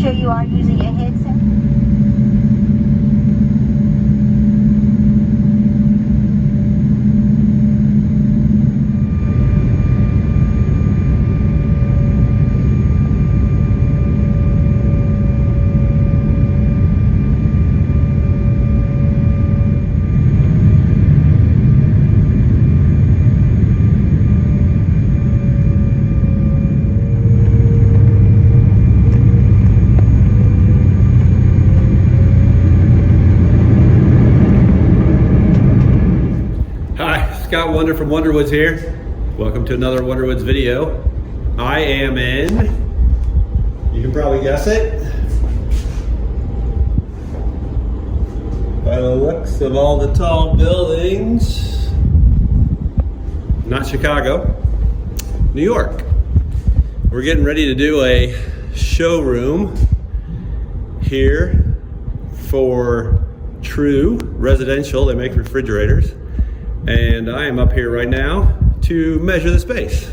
sure you are using your headset? Scott Wonder from Wonderwoods here. Welcome to another Wonderwoods video. I am in, you can probably guess it, by the looks of all the tall buildings, not Chicago, New York. We're getting ready to do a showroom here for True Residential. They make refrigerators. And I am up here right now to measure the space.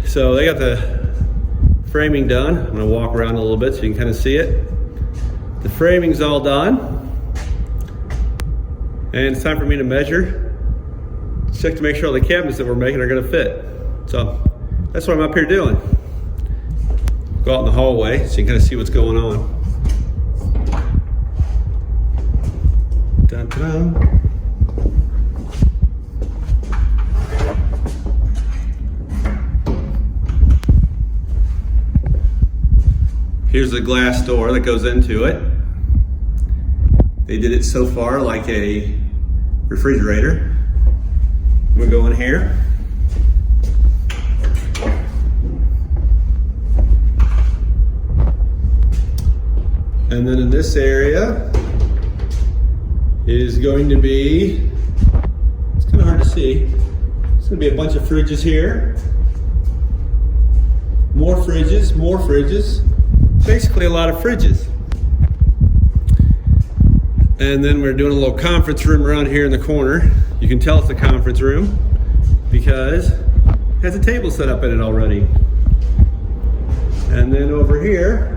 So they got the framing done. I'm gonna walk around a little bit so you can kind of see it. The framing's all done. And it's time for me to measure. Check to make sure all the cabinets that we're making are gonna fit. So that's what I'm up here doing. Go out in the hallway so you can kind of see what's going on. Dun, dun, dun. Here's the glass door that goes into it. They did it so far like a refrigerator. I'm gonna go in here. And then in this area is going to be, it's kind of hard to see. It's gonna be a bunch of fridges here. More fridges, more fridges. Basically a lot of fridges. And then we're doing a little conference room around here in the corner. You can tell it's a conference room because it has a table set up in it already. And then over here,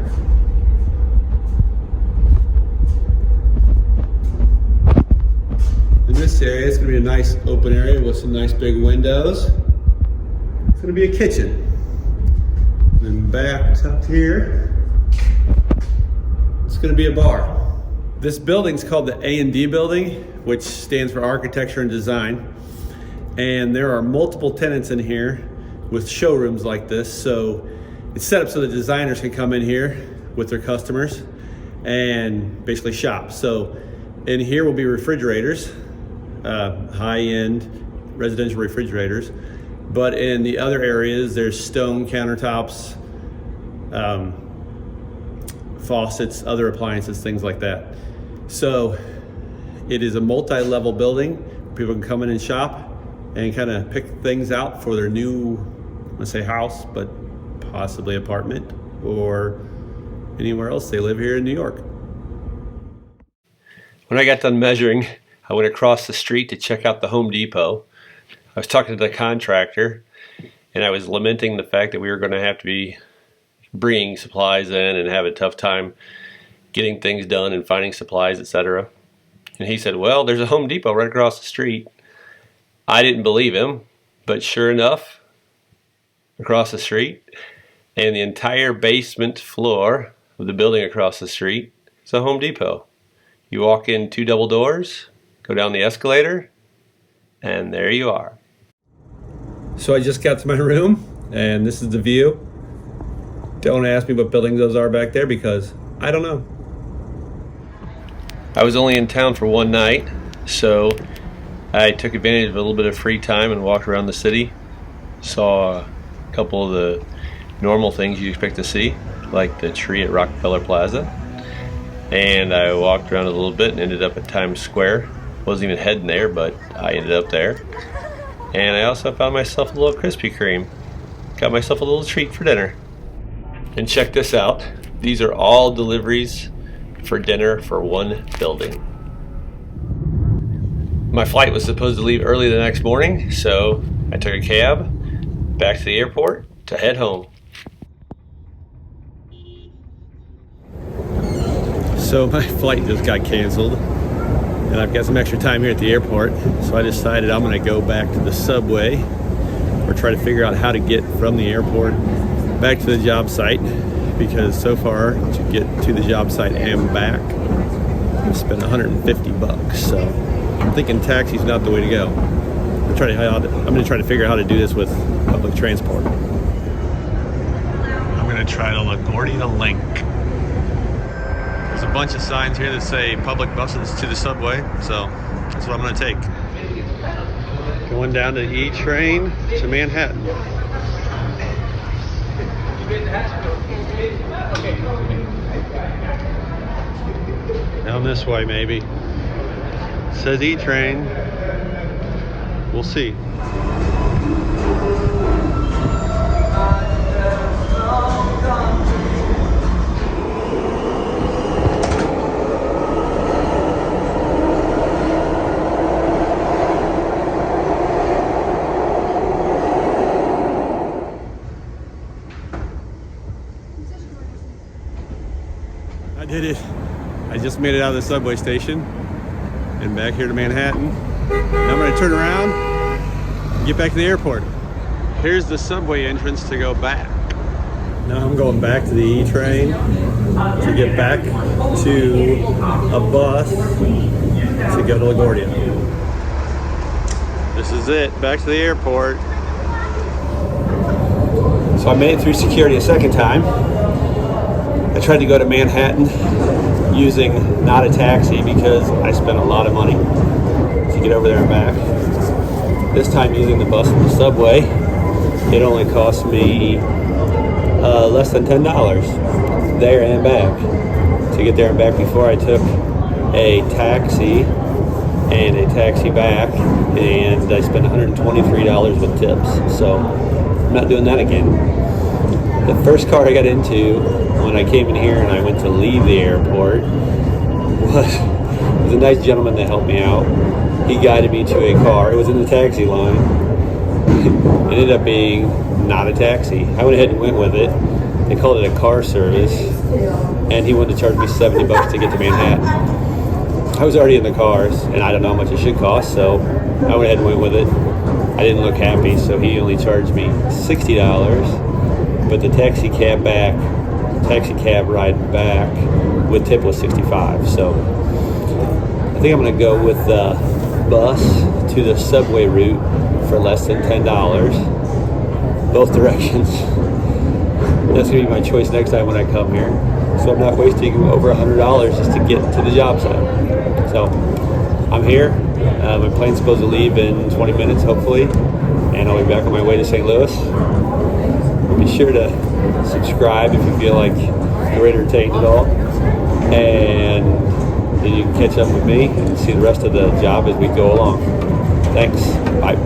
in this area, it's gonna be a nice open area with some nice big windows. It's gonna be a kitchen. And then back up here, it's going to be a bar. This building's called the A&D building, which stands for Architecture and Design. And there are multiple tenants in here with showrooms like this. So it's set up so the designers can come in here with their customers and basically shop. So in here will be refrigerators, high-end residential refrigerators. But in the other areas, there's stone countertops, faucets, other appliances, things like that. So it is a multi-level building. People can come in and shop and kind of pick things out for their new, let's say house, but possibly apartment or anywhere else they live here in New York. When I got done measuring, I went across the street to check out the Home Depot. I was talking to the contractor and I was lamenting the fact that we were going to have to be bringing supplies in and have a tough time getting things done and finding supplies, etc. And he said, well, there's a Home Depot right across the street. I didn't believe him, but sure enough, across the street, and the entire basement floor of the building across the street is a Home Depot. You walk in 2 double doors, go down the escalator, and there you are. So I just got to my room, and this is the view. Don't ask me what buildings those are back there because I don't know. I was only in town for one night, so I took advantage of a little bit of free time and walked around the city. Saw a couple of the normal things you expect to see, like the tree at Rockefeller Plaza. And I walked around a little bit and ended up at Times Square. Wasn't even heading there, but I ended up there. And I also found myself a little Krispy Kreme. Got myself a little treat for dinner. And check this out. These are all deliveries for dinner for one building. My flight was supposed to leave early the next morning, so I took a cab back to the airport to head home. So my flight just got canceled, and I've got some extra time here at the airport, so I decided I'm going to go back to the subway or try to figure out how to get from the airport back to the job site, because so far to get to the job site and back I've spent 150 bucks. So I'm thinking taxi's not the way to go. I'm going to try to figure out how to do this with public transport. I'm going to try the LaGuardia Link. There's a bunch of signs here that say public buses to the subway, so that's what I'm going to take. Going down to E train to Manhattan. Down this way, maybe. It says E train. We'll see. I did it. I just made it out of the subway station and back here to Manhattan. Now I'm going to turn around and get back to the airport. Here's the subway entrance to go back. Now I'm going back to the E train to get back to a bus to go to LaGuardia. This is it, back to the airport. So I made it through security a second time. I tried to go to Manhattan using not a taxi because I spent a lot of money to get over there and back. This time using the bus and the subway, it only cost me less than $10 there and back to get there and back before I took a taxi and a taxi back, and I spent $123 with tips. So I'm not doing that again. The first car I got into when I came in here and I went to leave the airport was a nice gentleman that helped me out. He guided me to a car. It was in the taxi line. It ended up being not a taxi. I went ahead and went with it. They called it a car service, and he wanted to charge me 70 bucks to get to Manhattan. I was already in the cars, and I don't know how much it should cost, so I went ahead and went with it. I didn't look happy, so he only charged me $60. But the taxi cab ride back with tip was $65. So I think I'm going to go with the bus to the subway route for less than $10, both directions. That's going to be my choice next time when I come here. So I'm not wasting over $100 just to get to the job site. So I'm here. My plane's supposed to leave in 20 minutes, hopefully, and I'll be back on my way to St. Louis. Be sure to subscribe if you feel like you're entertained at all, and then you can catch up with me and see the rest of the job as we go along. Thanks. Bye.